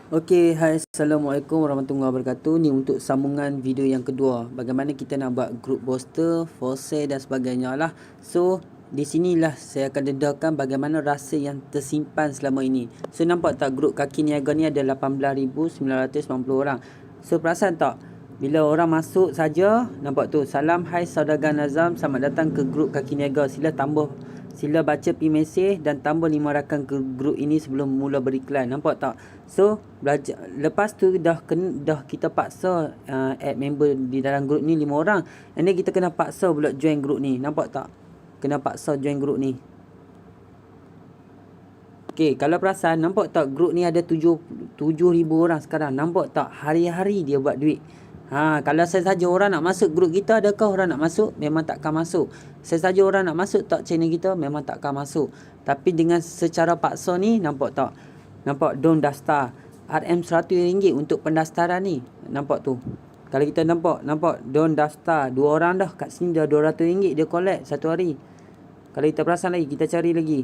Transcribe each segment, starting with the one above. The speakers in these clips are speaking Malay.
Okey, hai, Assalamualaikum warahmatullahi wabarakatuh. Ni untuk sambungan video yang kedua. Bagaimana kita nak buat group booster, for sale dan sebagainya lah. So, di sinilah saya akan dedahkan bagaimana rasa yang tersimpan selama ini. So, nampak tak grup kaki niaga ni ada 18,990 orang. So, perasan tak? Bila orang masuk saja, nampak tu, salam, hai saudagar Nazam, selamat datang ke grup kaki niaga. Sila baca P-message dan tambah 5 rakan ke grup ini sebelum mula beriklan. Nampak tak? So, lepas tu dah kita paksa add member di dalam grup ni 5 orang. And then kita kena paksa pula join grup ni. Nampak tak? Kena paksa join grup ni. Okay, kalau perasan, nampak tak grup ni ada 7,000 orang sekarang. Nampak tak? Hari-hari dia buat duit. Kalau saya saja orang nak masuk grup kita, adakah orang nak masuk? Memang takkan masuk. Saya saja orang nak masuk tak channel kita, memang takkan masuk. Tapi dengan secara paksa ni, nampak tak? Nampak Don daftar. RM RM100 untuk pendaftaran ni. Nampak tu. Kalau kita nampak Don daftar. 2 orang dah kat sini dah RM200 dia collect satu hari. Kalau kita perasan lagi, kita cari lagi.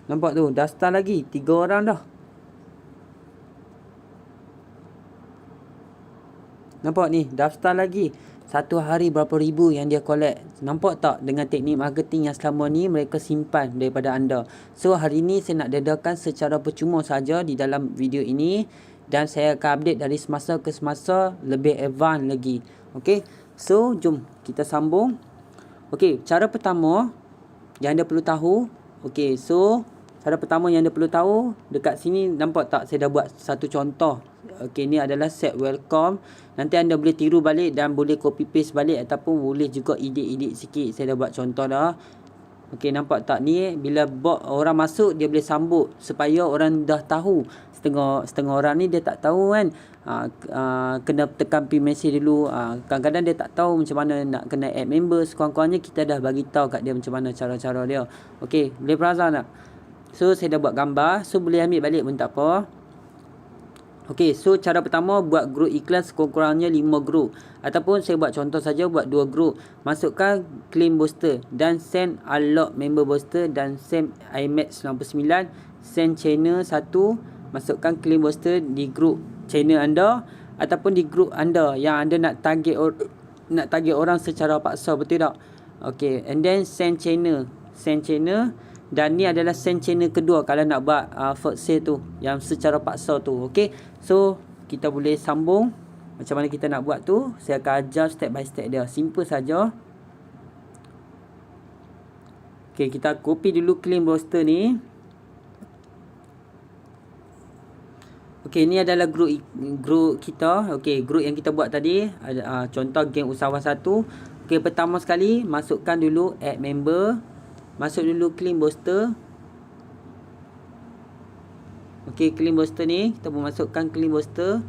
Nampak tu, daftar lagi 3 orang dah. Nampak ni, daftar lagi. Satu hari berapa ribu yang dia collect. Nampak tak dengan teknik marketing yang selama ni mereka simpan daripada anda. So, hari ni saya nak dedahkan secara percuma saja di dalam video ini. Dan saya akan update dari semasa ke semasa lebih advance lagi. Okay, so jom kita sambung. Okay, cara pertama yang anda perlu tahu. Okay, so cara pertama yang anda perlu tahu, dekat sini nampak tak saya dah buat satu contoh. Okey, ni adalah set welcome. Nanti anda boleh tiru balik dan boleh copy paste balik ataupun boleh juga edit sikit. Saya dah buat contoh dah. Okey, nampak tak ni bila orang masuk dia boleh sambut supaya orang dah tahu. Setengah orang ni dia tak tahu kan. Kena tekan pin message dulu. Kadang-kadang dia tak tahu macam mana nak kena add member. Sekurang-kurangnya kita dah bagi tahu kat dia macam mana cara-cara dia. Okey, boleh perasan tak? So, saya dah buat gambar. So, boleh ambil balik pun tak apa. Okey, so cara pertama buat grup iklan sekurang-kurangnya 5 grup. Ataupun saya buat contoh saja, buat 2 grup. Masukkan claim booster dan send unlock member booster dan send IMAX 99. Send channel 1. Masukkan claim booster di grup channel anda. Ataupun di grup anda yang anda nak target orang secara paksa, betul tak? Okey, and then send channel. Dan ni adalah send channel kedua kalau nak buat for sale tu, yang secara paksa tu. Okey, so kita boleh sambung macam mana kita nak buat tu. Saya akan ajar step by step dia. Simple saja. Okey, kita copy dulu claim roster ni. Okey, ni adalah grup kita. Okey, grup yang kita buat tadi ada contoh geng usahawan 1. Okey, pertama sekali masukkan dulu add member. Masuk dulu claim booster. Okey, claim booster ni kita pun masukkan claim booster.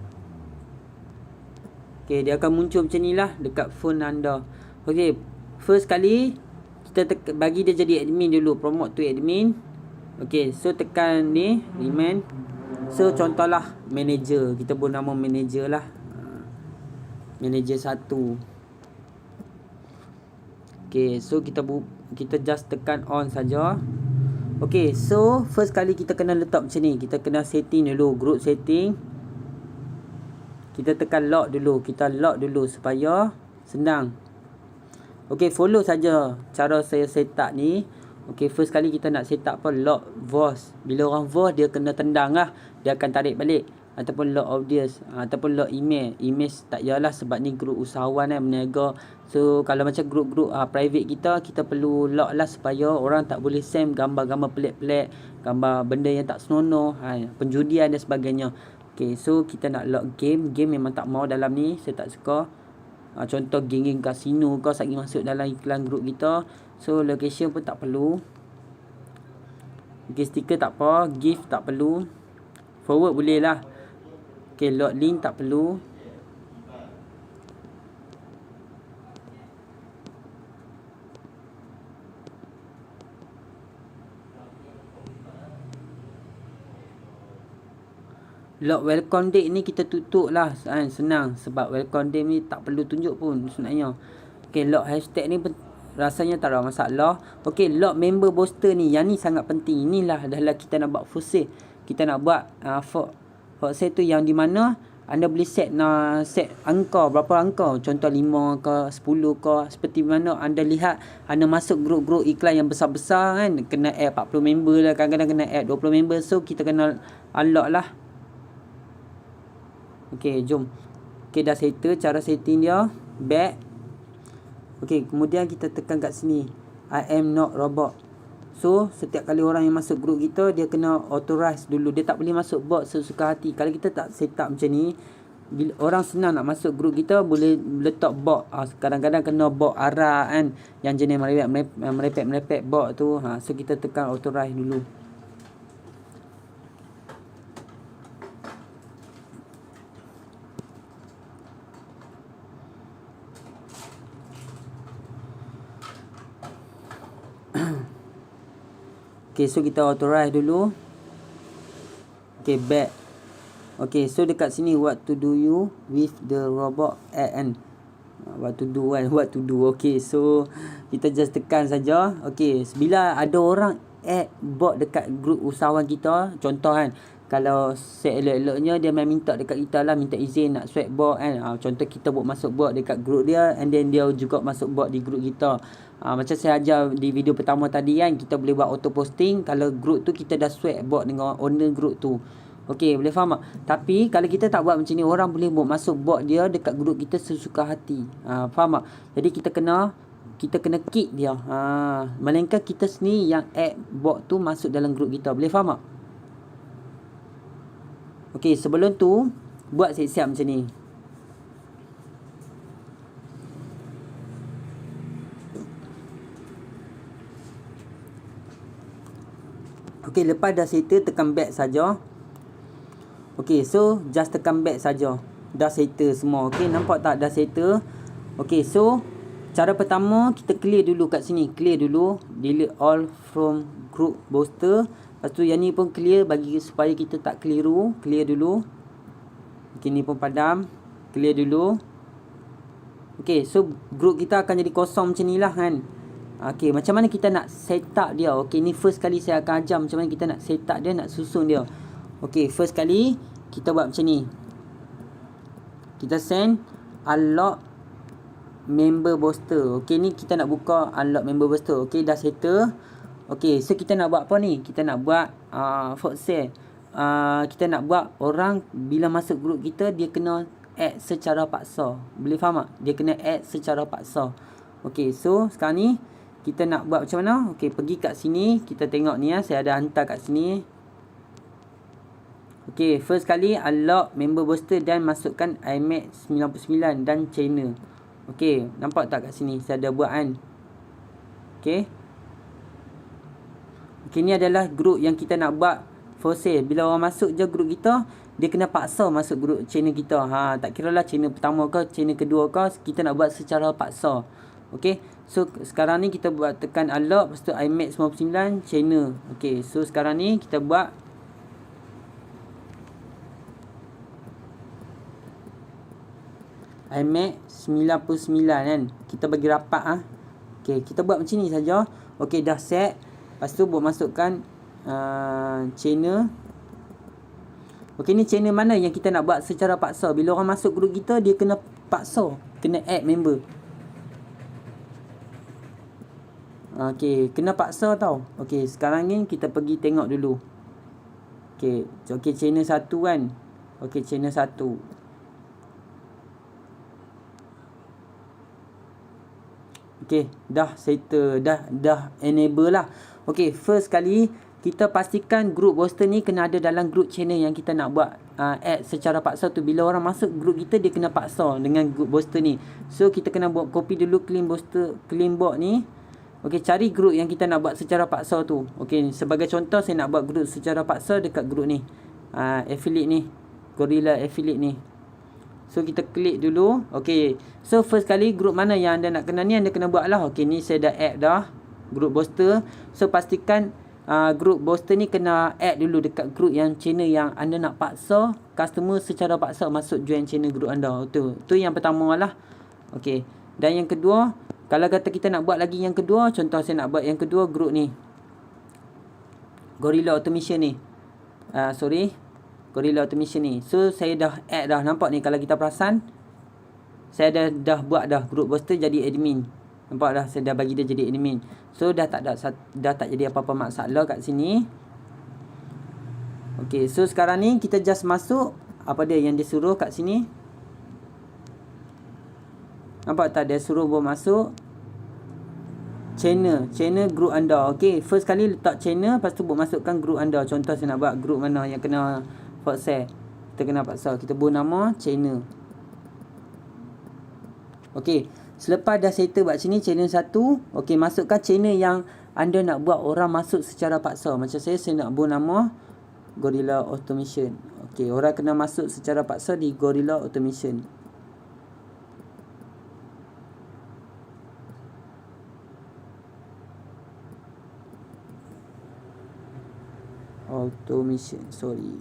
Okey, dia akan muncul macam ni lah dekat phone anda. Okey, first kali kita bagi dia jadi admin dulu, promote to admin. Okey, so tekan ni remind. So contohlah manager, kita pun nama manager lah. Manager 1. Okay, so kita just tekan on saja. Okay, so first kali kita kena letak macam ni. Kita kena setting dulu, group setting. Kita tekan lock dulu. Kita lock dulu supaya senang. Okay, follow saja cara saya set up ni. Okay, first kali kita nak set up apa? Lock voice. Bila orang voice, dia kena tendang lah. Dia akan tarik balik. Ataupun lock audience, ataupun lock email. Email tak yalah sebab ni grup usahawan berniaga. So kalau macam grup-grup private kita perlu lock lah supaya orang tak boleh send gambar-gambar pelik-pelik, gambar benda yang tak senonoh, penjudian dan sebagainya. Okay, so kita nak lock game memang tak mau dalam ni, saya tak suka. Contoh geng kasino kau lagi masuk dalam iklan grup kita. So location pun tak perlu. Okay, stiker tak apa, gift tak perlu, forward boleh lah. Okay, load link tak perlu. Lock welcome date ni kita tutup lah, senang. Sebab welcome date ni tak perlu tunjuk pun sebenarnya. Okay, lock hashtag ni rasanya tak ada masalah. Okay, lock member booster ni, yang ni sangat penting. Inilah adalah kita nak buat full sale. Kita nak buat Hot sale tu yang di mana anda boleh set angka, berapa angka, contoh 5 ke 10 ke, seperti mana anda lihat anda masuk grup-grup iklan yang besar-besar kan, kena add 40 member lah, kadang-kadang kena add 20 member, so kita kena unlock lah. Okey, jom. Okey, dah settle cara setting dia, back. Okey, kemudian kita tekan kat sini, I am not robot. So, setiap kali orang yang masuk grup kita, dia kena authorize dulu. Dia tak boleh masuk bot sesuka hati. Kalau kita tak set up macam ni, bila orang senang nak masuk grup kita, boleh letak bot. Kadang-kadang kena bot arah kan, yang jenis merepek bot tu. So, kita tekan authorize dulu. Okay, so kita authorize dulu. Okay, back. Okay, so dekat sini, what to do you with the robot and what to do kan, what to do. Okay, so kita just tekan saja. Okay, bila ada orang add bot dekat grup usahawan kita, contoh kan, kalau set elok-eloknya dia main minta dekat kita lah, minta izin nak swap bot kan. Contoh kita buat masuk bot dekat grup dia, and then dia juga masuk bot di grup kita. Macam saya ajar di video pertama tadi kan, kita boleh buat auto posting kalau grup tu kita dah swap bot dengan owner grup tu. Okey, boleh faham tak? Tapi kalau kita tak buat macam ni, orang boleh buat masuk bot dia dekat grup kita sesuka hati. Faham tak? Jadi kita kena kick dia. Melainkan kita sendiri yang add bot tu masuk dalam grup kita. Boleh faham tak? Okey, sebelum tu buat siap-siap macam ni. Okey, lepas dah settle, tekan back saja. Okey, so just tekan back saja. Dah settle semua. Okey, nampak tak dah settle? Okey, so cara pertama kita clear dulu kat sini. Clear dulu, delete all from group booster. Lepas tu yang ni pun clear bagi supaya kita tak keliru. Clear dulu. Okey, ni pun padam. Clear dulu. Okey, so group kita akan jadi kosong macam ni lah kan. Okey, macam mana kita nak set up dia? Okey, ni first kali saya akan ajar macam mana kita nak set up dia, nak susun dia. Okey, first kali kita buat macam ni. Kita send unlock member booster. Okey, ni kita nak buka unlock member booster. Okey, dah settle. Okey, so kita nak buat apa ni? Kita nak buat hot sale. Kita nak buat orang bila masuk grup kita, dia kena add secara paksa. Boleh faham tak? Dia kena add secara paksa. Okey, so sekarang ni kita nak buat macam mana? Okey, pergi kat sini. Kita tengok ni saya ada hantar kat sini. Okey, first kali unlock member booster dan masukkan IMAX 99 dan channel. Okey, nampak tak kat sini? Saya ada buat kan? Okey. Okey, ni adalah grup yang kita nak buat for sale. Bila orang masuk je grup kita, dia kena paksa masuk grup channel kita. Tak kira lah channel pertama ke, channel kedua ke, kita nak buat secara paksa. Okey, so sekarang ni kita buat tekan unlock, lepas tu IMAX 99 channel. Okey, so sekarang ni kita buat IMAX 99 kan. Kita bagi rapat Okey, kita buat macam ni saja. Okey, dah set. Lepas tu buat masukkan channel. Okey, ni channel mana yang kita nak buat secara paksa. Bila orang masuk grup kita, dia kena paksa, kena add member. Okey, kena paksa tau. Okey, sekarang ni kita pergi tengok dulu. Okey, channel 1 kan. Okey, channel 1. Okey, dah settle, dah enable lah. Okey, first kali kita pastikan group booster ni kena ada dalam group channel yang kita nak buat add secara paksa tu. Bila orang masuk group kita, dia kena paksa dengan group booster ni. So kita kena buat copy dulu clean bot ni. Okey, cari group yang kita nak buat secara paksa tu. Okey, sebagai contoh saya nak buat group secara paksa dekat group ni. Affiliate ni. Gorilla affiliate ni. So kita klik dulu. Okey. So first kali group mana yang anda nak kena ni, anda kena buat lah. Okey, ni saya dah add dah group booster. So pastikan group booster ni kena add dulu dekat group yang channel yang anda nak paksa customer secara paksa masuk join channel group anda. Tu yang pertama lah. Okey. Dan yang kedua, kalau kata kita nak buat lagi yang kedua, contoh saya nak buat yang kedua group ni, Gorilla Automation ni. Gorilla Automation ni. So saya dah add dah. Nampak ni kalau kita perasan, saya dah buat dah group booster jadi admin. Nampak dah, saya dah bagi dia jadi admin. So dah tak jadi apa-apa masalah kat sini. Okay, so sekarang ni kita just masuk apa dia yang dia suruh kat sini. Nampak tak, dia suruh buat masuk channel group anda. Okay, first kali letak channel, lepas tu buat masukkan group anda. Contoh saya nak buat group mana yang kena forward share, kita kena paksa, kita buat nama channel. Okay, selepas dah settle buat sini channel 1, okay, masukkan channel yang anda nak buat orang masuk secara paksa. Macam saya nak buat nama Gorilla Automation. Okay, orang kena masuk secara paksa di Gorilla Automation. Sorry.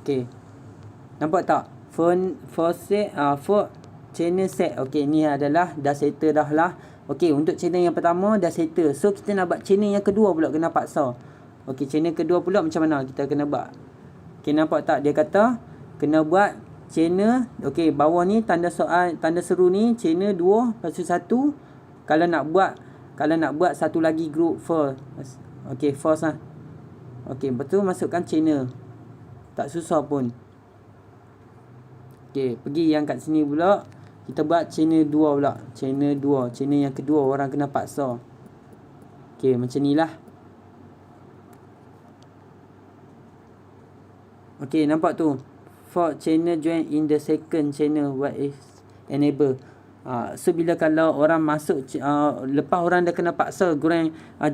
Okay, nampak tak? For channel set. Okay, ni adalah dah settle dah lah. Okay, untuk channel yang pertama dah settle. So kita nak buat channel yang kedua pula kena paksa. Okay, channel kedua pula macam mana kita kena buat? Okay, nampak tak? Dia kata kena buat channel. Okay, bawah ni tanda soal, tanda seru ni channel 2 lepas tu 1. Kalau nak buat satu lagi group first. Okay, first lah. Okay, betul, masukkan channel. Tak susah pun. Okay, pergi yang kat sini pula. Kita buat channel 2 pula. Channel 2. Channel yang kedua orang kena paksa. Okay, macam ni lah. Okay, nampak tu. For channel join in the second channel, what is enable. So bila kalau orang masuk, lepas orang dah kena paksa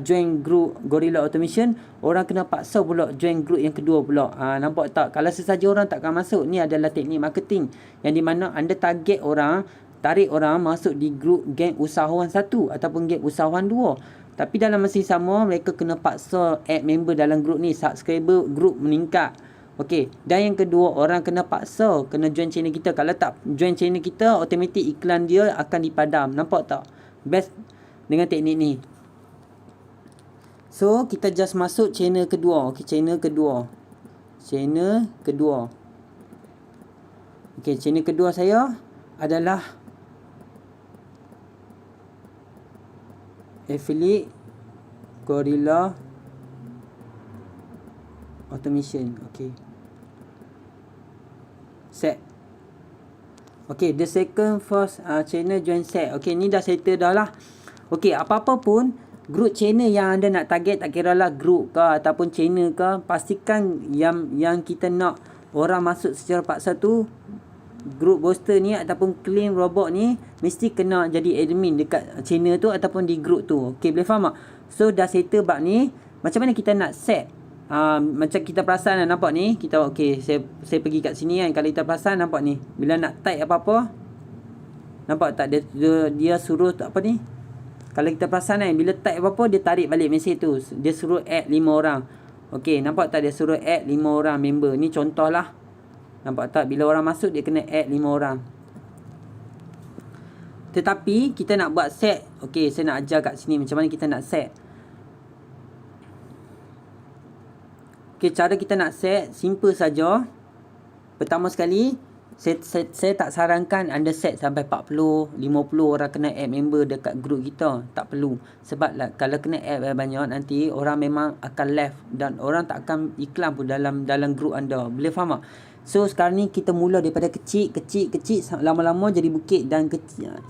join group Gorilla Automation, orang kena paksa pula join group yang kedua pula. Nampak tak? Kalau sesaja orang takkan masuk. Ni adalah teknik marketing yang di mana anda tarik orang masuk di group geng usahawan 1 ataupun geng usahawan 2. Tapi dalam masa sama mereka kena paksa add member dalam group ni, subscriber group meningkat. Okey, dan yang kedua orang kena paksa kena join channel kita. Kalau tak join channel kita, automatik iklan dia akan dipadam. Nampak tak? Best dengan teknik ni. So kita just masuk channel kedua. Okey, channel kedua. Okey, channel kedua saya adalah affiliate Gorilla Automation. Okey, set. Okay, the second first channel join set. Okay, ni dah settle dah lah. Okay, apa-apa pun group channel yang anda nak target, tak kira lah group ke ataupun channel ke, pastikan yang kita nak orang masuk secara paksa tu, group booster ni ataupun clean robot ni mesti kena jadi admin dekat channel tu ataupun di group tu. Okay, boleh faham tak? So dah settle bab ni, macam mana kita nak set? Macam kita perasan lah, nampak ni kita, okay, saya pergi kat sini kan. Kalau kita perasan, nampak ni bila nak type apa-apa, nampak tak dia suruh apa ni, kalau kita perasan kan, bila type apa-apa dia tarik balik mesej tu, dia suruh add 5 orang. Okay, nampak tak, dia suruh add 5 orang member. Ni contoh lah. Nampak tak, bila orang masuk dia kena add 5 orang. Tetapi kita nak buat set. Okay, saya nak ajar kat sini macam mana kita nak set. Okay, cara kita nak set simple saja. Pertama sekali, saya tak sarankan anda set sampai 40, 50 orang kena add member dekat group kita. Tak perlu. Sebab lah, kalau kena add banyak, nanti orang memang akan left dan orang tak akan iklan pun dalam group anda. Boleh faham tak? So sekarang ni kita mula daripada kecil, lama-lama jadi bukit, dan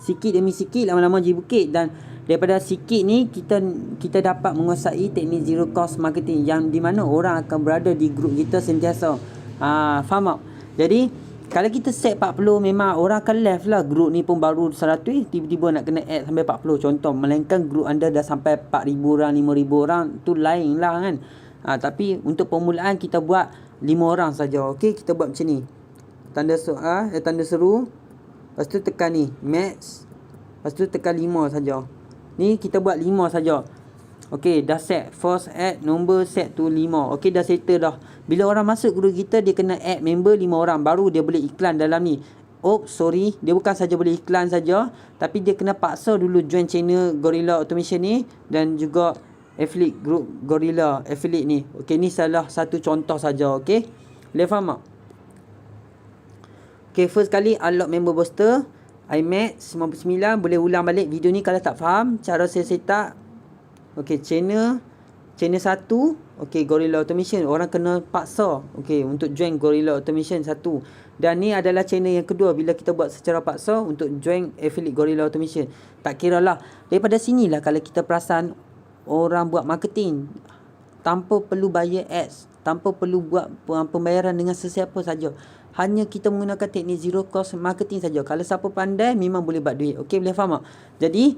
sikit demi sikit lama-lama jadi bukit, dan daripada sikit ni kita dapat menguasai teknik zero cost marketing yang di mana orang akan berada di grup kita sentiasa. Faham tak? Jadi kalau kita set 40, memang orang akan left lah. Grup ni pun baru 100, tiba-tiba nak kena add sampai 40 contoh. Melainkan grup anda dah sampai 4,000 orang, 5,000 orang, tu lain lah kan. Tapi untuk permulaan kita buat 5 orang saja. Okey, kita buat macam ni. Tanda soal, tanda seru. Lepas tu tekan ni, max. Lepas tu tekan 5 saja. Ni kita buat 5 saja. Okey, dah set. First add nombor set tu 5. Okey, dah settle dah. Bila orang masuk group kita, dia kena add member 5 orang. Baru dia boleh iklan dalam ni. Sorry. Dia bukan saja boleh iklan saja, tapi dia kena paksa dulu join channel Gorilla Automation ni. Dan juga affiliate group Gorilla affiliate ni. Okey, ni salah satu contoh saja. Okey, boleh faham tak? Okey, first kali unlock member booster IMAX 99. Boleh ulang balik video ni kalau tak faham cara saya set up. Okey, channel 1. Okey, Gorilla Automation. Orang kena paksa okey untuk join Gorilla Automation 1. Dan ni adalah channel yang kedua bila kita buat secara paksa untuk join affiliate Gorilla Automation. Tak kira lah. Daripada sinilah kalau kita perasan orang buat marketing tanpa perlu bayar ads, tanpa perlu buat pembayaran dengan sesiapa saja. Hanya kita menggunakan teknik zero cost marketing saja. Kalau siapa pandai memang boleh buat duit. Okey, boleh faham tak? Jadi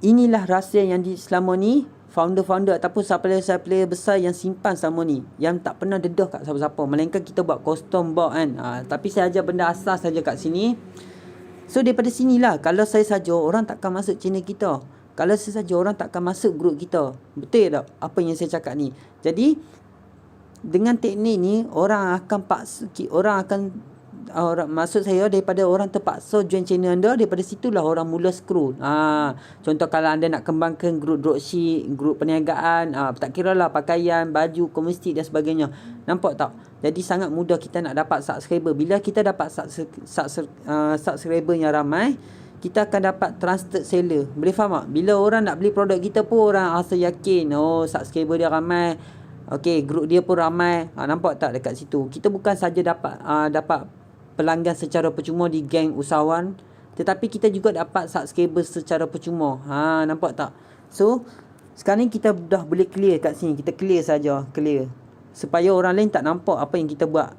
inilah rahsia yang selama ni founder-founder ataupun supplier-supplier besar yang simpan selama ni, yang tak pernah dedah kat siapa-siapa, melainkan kita buat custom box kan. Tapi saya ajar benda asas saja kat sini. So daripada sinilah, kalau saya saja orang takkan masuk channel kita, kalau saya saja orang takkan masuk group kita. Betul tak apa yang saya cakap ni? Jadi dengan teknik ni orang akan maksud saya daripada orang terpaksa join channel anda, daripada situlah orang mula scroll. Contoh kalau anda nak kembangkan grup dropship, grup perniagaan, tak kira lah pakaian, baju, kosmetik dan sebagainya. Nampak tak? Jadi sangat mudah kita nak dapat subscriber. Bila kita dapat subscriber yang ramai, kita akan dapat trusted seller. Boleh faham tak? Bila orang nak beli produk kita pun orang rasa yakin, subscriber dia ramai. Okey, grup dia pun ramai. Nampak tak dekat situ? Kita bukan saja dapat pelanggan secara percuma di geng usahawan, tetapi kita juga dapat subscriber secara percuma. Nampak tak? So sekarang ni kita dah boleh clear kat sini. Kita clear saja, clear, supaya orang lain tak nampak apa yang kita buat.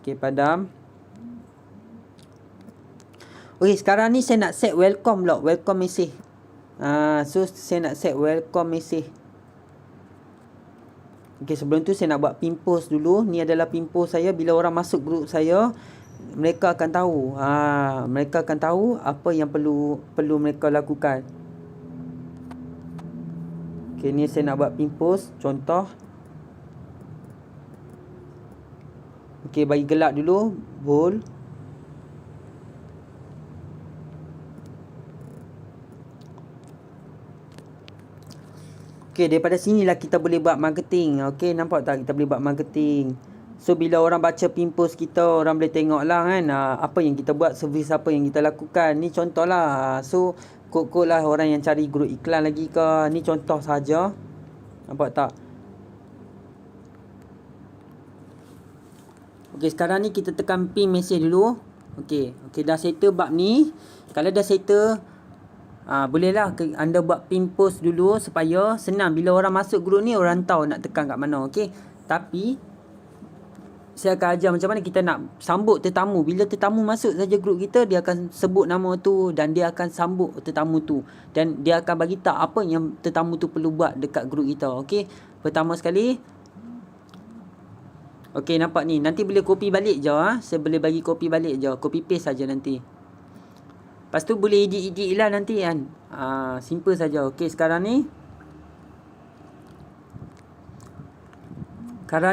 Okey, padam. Okey, sekarang ni saya nak set welcome pula, welcome message. So saya nak set welcome message. Okey, sebelum tu saya nak buat pin post dulu. Ni adalah pin post saya. Bila orang masuk grup saya, mereka akan tahu. Mereka akan tahu apa yang perlu mereka lakukan. Okey, ni saya nak buat pin post. Contoh. Okey, bagi gelap dulu. Bold. Okey, daripada sinilah kita boleh buat marketing. Okey, nampak tak kita boleh buat marketing. So bila orang baca pin post kita, orang boleh tengok lah kan apa yang kita buat, servis apa yang kita lakukan. Ni contoh lah. So kod-kod lah orang yang cari grup iklan lagi ke. Ni contoh saja. Nampak tak? Okey, sekarang ni kita tekan pin message dulu. Okey, dah settle bab ni. Kalau dah settle, bolehlah anda buat pin post dulu supaya senang bila orang masuk grup ni, orang tahu nak tekan kat mana. Okey, tapi saya akan ajar macam mana kita nak sambut tetamu. Bila tetamu masuk saja grup kita, dia akan sebut nama tu dan dia akan sambut tetamu tu, dan dia akan bagi tahu apa yang tetamu tu perlu buat dekat grup kita. Okey, pertama sekali, okey, nampak ni, nanti boleh copy balik je. Saya boleh bagi copy balik je, copy paste saja nanti. Lepas tu boleh edit lah nanti kan. Simple saja. Okey, sekarang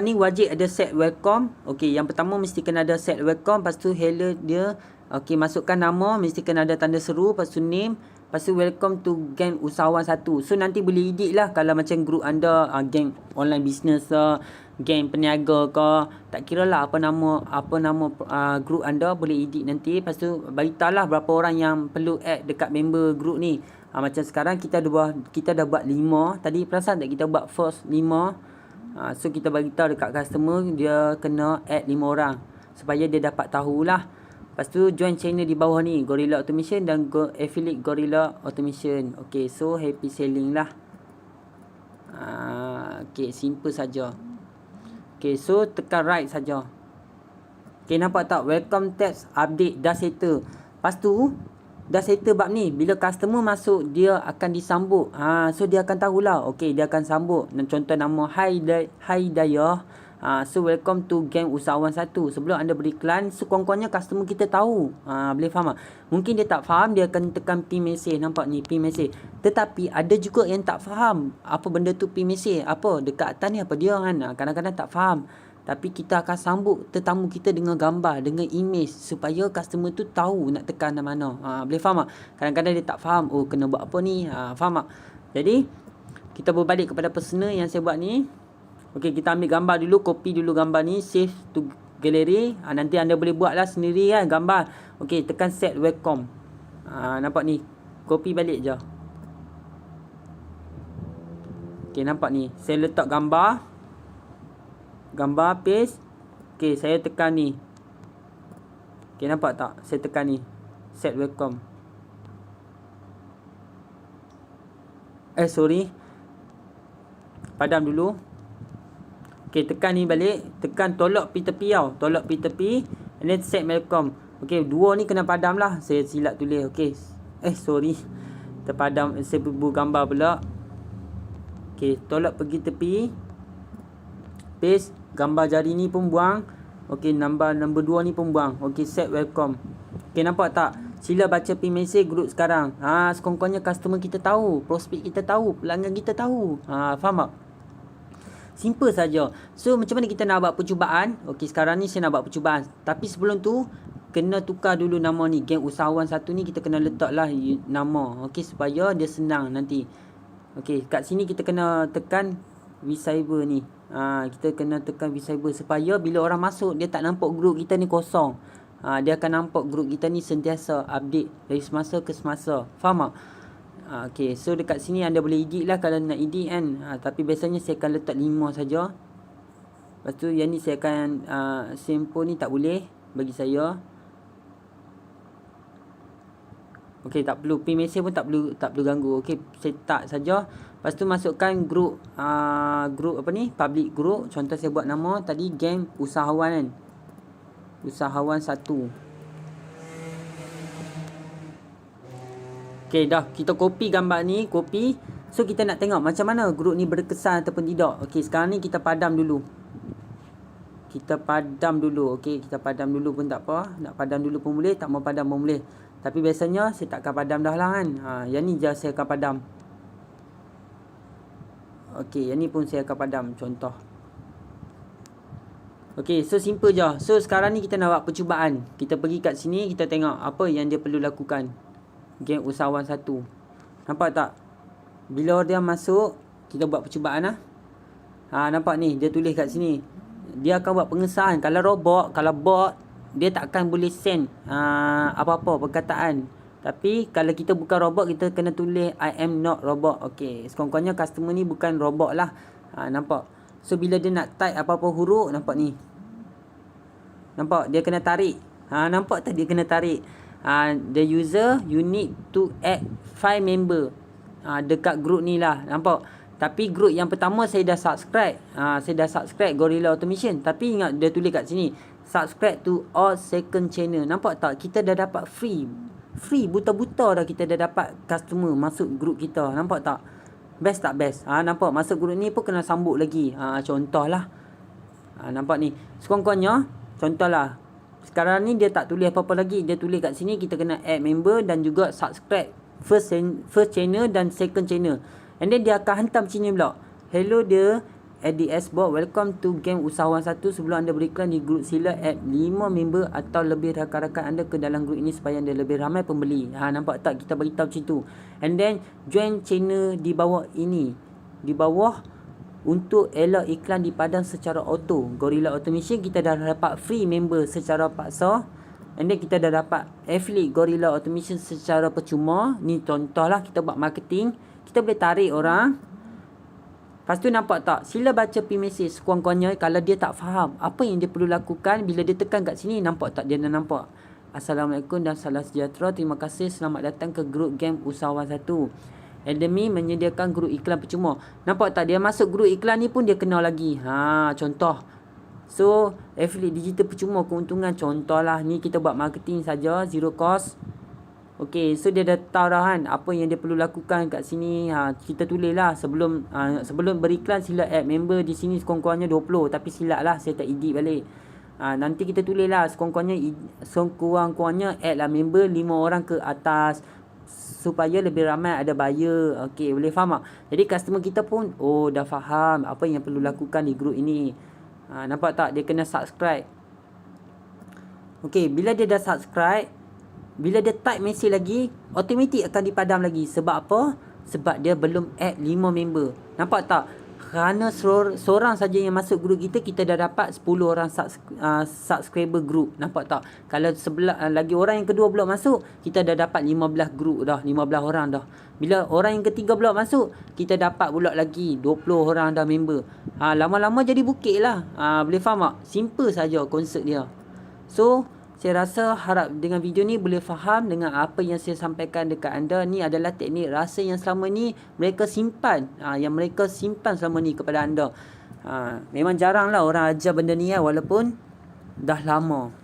ni wajib ada set welcome. Okey, yang pertama mesti kena ada set welcome. Lepas tu hello dia. Okey, masukkan nama, mesti kena ada tanda seru. Lepas tu name. Lepas tu welcome to geng usahawan 1. So nanti boleh edit lah kalau macam grup anda geng online business geng peniaga ke, tak kira lah apa nama grup anda, boleh edit nanti. Lepas tu beritahu lah berapa orang yang perlu add dekat member grup ni. Macam sekarang kita dah buat 5 tadi, perasan tak kita buat first 5. So kita beritahu dekat customer dia kena add 5 orang supaya dia dapat tahulah. Lepas tu join channel di bawah ni, Gorilla Automation dan affiliate Gorilla Automation. Okay, so happy selling lah. Okay, simple saja. Okay, so tekan right saja. Okay, nampak tak? Welcome text update dah settle. Lepas tu dah settle bab ni. Bila customer masuk, dia akan disambut. So dia akan tahulah. Okay, dia akan sambut. Contoh nama Hai Dayah. So welcome to geng usahawan 1. Sebelum anda beriklan, so kurang-kurangnya customer kita tahu. Boleh faham tak? Mungkin dia tak faham, dia akan tekan pin message. Nampak ni pin message. Tetapi ada juga yang tak faham apa benda tu pin message. Apa dekat atas ni apa dia kan. Kadang-kadang tak faham. Tapi kita akan sambut tetamu kita dengan gambar, dengan image, supaya customer tu tahu nak tekan mana. Boleh faham tak? Kadang-kadang dia tak faham, kena buat apa ni. Faham tak? Jadi kita berbalik kepada personal yang saya buat ni. Okey, kita ambil gambar dulu, copy dulu gambar ni, save to gallery. Nanti anda boleh buat lah sendiri kan gambar. Okey, tekan set welcome. Nampak ni, copy balik je. Okey, nampak ni, saya letak gambar, paste. Okey, saya tekan ni. Okey, nampak tak? Saya tekan ni, set welcome. Sorry, padam dulu. Okey, tekan ni balik, tekan tolak pi tepi tau, tolak pi tepi, and then set welcome. Okey, dua ni kena padam lah, saya silap tulis. Okey, sorry, terpadam, saya bubuh gambar pula. Okey, tolak pergi tepi, paste, gambar jari ni pun buang. Okey, nombor 2 ni pun buang. Okey, set welcome. Okey, nampak tak? Sila baca pin mesej group sekarang. Sekurang-kurangnya customer kita tahu, prospek kita tahu, pelanggan kita tahu. Faham tak? Simple saja. So macam mana kita nak buat percubaan? Okey, sekarang ni saya nak buat percubaan. Tapi sebelum tu kena tukar dulu nama ni. Geng Usahawan 1 ni kita kena letaklah nama. Okey, supaya dia senang nanti. Okey, kat sini kita kena tekan VCyber ni. Kita kena tekan VCyber supaya bila orang masuk dia tak nampak grup kita ni kosong. Dia akan nampak grup kita ni sentiasa update dari semasa ke semasa. Faham tak? Okay, so dekat sini anda boleh edit lah kalau nak edit kan. Tapi biasanya saya akan letak 5 saja. Lepas tu yang ni saya akan sample ni tak boleh bagi saya. Okay, tak perlu pin mesej pun tak perlu ganggu. Okay, saya tak saja. Lepas tu masukkan grup apa ni, public group. Contoh saya buat nama tadi Geng Usahawan kan, Usahawan 1. Okay, dah kita copy gambar ni, copy. So kita nak tengok macam mana grup ni berkesan ataupun tidak. Okay, sekarang ni kita padam dulu. Okay, kita padam dulu pun tak apa. Nak padam dulu pun boleh, tak mau padam pun boleh. Tapi biasanya saya tak akan padam dah lah kan. Yang ni je saya akan padam. Okay, yang ni pun saya akan padam. Contoh. Okay, so simple je. So sekarang ni kita nak buat percubaan. Kita pergi kat sini, kita tengok apa yang dia perlu lakukan. Geng Usahawan 1. Nampak tak? Bila dia masuk, kita buat percubaan lah. Nampak ni, dia tulis kat sini. Dia akan buat pengesahan. Kalau robot, kalau bot, dia tak akan boleh send apa-apa perkataan. Tapi kalau kita bukan robot, kita kena tulis I am not robot. Okay, sekurang-kurangnya customer ni bukan robot lah. Nampak? So bila dia nak type apa-apa huruf, nampak ni. Nampak? Dia kena tarik. Nampak tak dia kena tarik? The user, you need to add 5 member dekat group ni lah. Nampak? Tapi group yang pertama saya dah subscribe. Saya dah subscribe Gorilla Automation. Tapi ingat dia tulis kat sini, subscribe to all second channel. Nampak tak? Kita dah dapat free. Buta-buta dah kita dah dapat customer masuk group kita. Nampak tak? Best tak best? Nampak? Masuk group ni pun kena sambut lagi. Contoh lah. Nampak ni? Sekurang-kurangnya, contoh lah. Sekarang ni dia tak tulis apa-apa lagi. Dia tulis kat sini kita kena add member dan juga subscribe first channel dan second channel. And then dia akan hantar macam ni pula. Hello dia ADS bot, welcome to Geng Usahawan 1. Sebelum anda beriklan di grup, sila add 5 member atau lebih rakan-rakan anda ke dalam grup ini supaya anda lebih ramai pembeli. Nampak tak? Kita beritahu macam tu. And then join channel di bawah ini. Di bawah untuk elak iklan dipadam secara auto. Gorilla Automation kita dah dapat free member secara paksa. And then kita dah dapat affiliate Gorilla Automation secara percuma. Ni contohlah kita buat marketing. Kita boleh tarik orang. Lepas tu nampak tak? Sila baca pin mesej sekurang-kurangnya. Kalau dia tak faham apa yang dia perlu lakukan, bila dia tekan kat sini, nampak tak? Dia dah nampak. Assalamualaikum dan salam sejahtera. Terima kasih. Selamat datang ke grup Geng Usahawan 1. Admin menyediakan grup iklan percuma. Nampak tak? Dia masuk grup iklan ni pun dia kena lagi. Contoh. So, affiliate digital percuma keuntungan. Contoh lah. Ni kita buat marketing saja, zero cost. Okay, so dia dah tahu dah kan apa yang dia perlu lakukan kat sini. Kita tulis lah sebelum beriklan sila add member di sini sekurang-kurangnya 20. Tapi silap lah, saya tak edit balik. Nanti kita tulis lah sekurang-kurangnya add lah member 5 orang ke atas supaya lebih ramai ada buyer. Okay, boleh faham tak? Jadi customer kita pun dah faham apa yang perlu lakukan di grup ini. Nampak tak? Dia kena subscribe. Okay, bila dia dah subscribe, bila dia type mesej lagi, automatik akan dipadam lagi. Sebab apa? sebab dia belum add 5 member. Nampak tak? Kerana seorang saja yang masuk grup kita, kita dah dapat 10 orang subscriber grup. Nampak tak? Kalau lagi orang yang kedua pula masuk, kita dah dapat 15 grup dah, 15 orang dah. Bila orang yang ketiga pula masuk, kita dapat pula lagi 20 orang dah member. Lama-lama jadi bukit lah. Boleh faham tak? Simple saja konsep dia. So, saya rasa harap dengan video ni boleh faham dengan apa yang saya sampaikan dekat anda. Ni adalah teknik rasa yang selama ni mereka simpan. Yang mereka simpan selama ni kepada anda. Memang jarang lah orang ajar benda ni walaupun dah lama.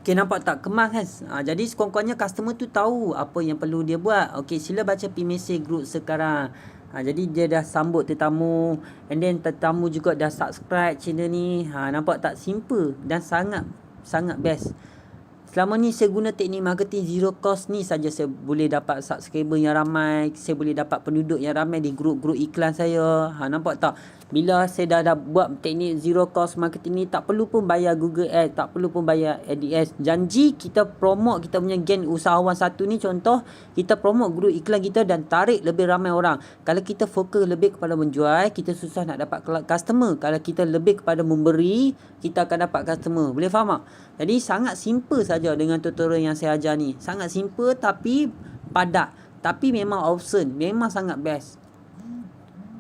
Okay, nampak tak? Kemas kan? Jadi sekurang-kurangnya customer tu tahu apa yang perlu dia buat. Okay, sila baca PMC group sekarang. Jadi dia dah sambut tetamu. And then tetamu juga dah subscribe channel ni. Nampak tak? Simple dan sangat best. Selama ni saya guna teknik marketing zero cost ni saja saya boleh dapat subscriber yang ramai, saya boleh dapat penduduk yang ramai di grup-grup iklan saya. Nampak tak? Bila saya dah buat teknik zero cost marketing ni, tak perlu pun bayar Google Ads, tak perlu pun bayar AdS. Janji kita promote kita punya geng usahawan satu ni, contoh kita promote grup iklan kita dan tarik lebih ramai orang. Kalau kita fokus lebih kepada menjual, kita susah nak dapat customer. Kalau kita lebih kepada memberi, kita akan dapat customer. Boleh faham tak? Jadi sangat simple saja dengan tutorial yang saya ajar ni. Sangat simple tapi padat. Tapi memang option, memang sangat best.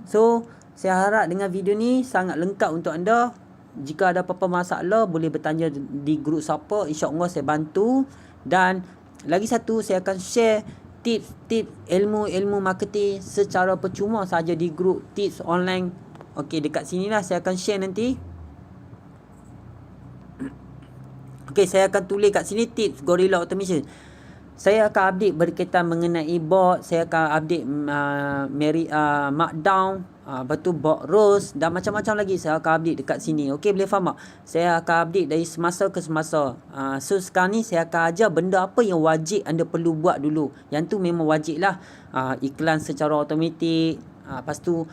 So, saya harap dengan video ni sangat lengkap untuk anda. Jika ada apa-apa masalah, boleh bertanya di grup support. InsyaAllah saya bantu. Dan lagi satu, saya akan share tips-tips ilmu-ilmu marketing secara percuma saja di grup tips online. Okey, dekat sini lah saya akan share nanti. Okey, saya akan tulis kat sini tips Gorilla Automation. Saya akan update berkaitan mengenai bot, saya akan update markdown, lepas tu bot roast dan macam-macam lagi saya akan update dekat sini. Okey, boleh faham tak? Saya akan update dari semasa ke semasa. So sekarang ni saya akan ajar benda apa yang wajib anda perlu buat dulu. Yang tu memang wajib lah. Iklan secara automatik, lepas tu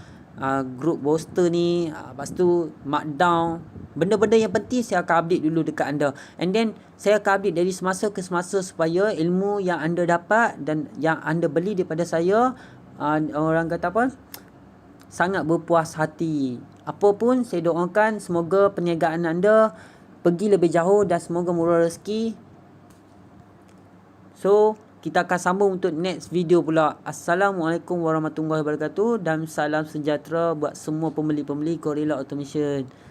group booster ni, lepas tu markdown. Benda-benda yang penting saya akan update dulu dekat anda. And then saya akan update dari semasa ke semasa supaya ilmu yang anda dapat dan yang anda beli daripada saya, orang kata apa, sangat berpuas hati. Apa pun saya doakan semoga perniagaan anda pergi lebih jauh dan semoga murah rezeki. So, kita akan sambung untuk next video pula. Assalamualaikum warahmatullahi wabarakatuh dan salam sejahtera buat semua pembeli-pembeli Gorilla Automation.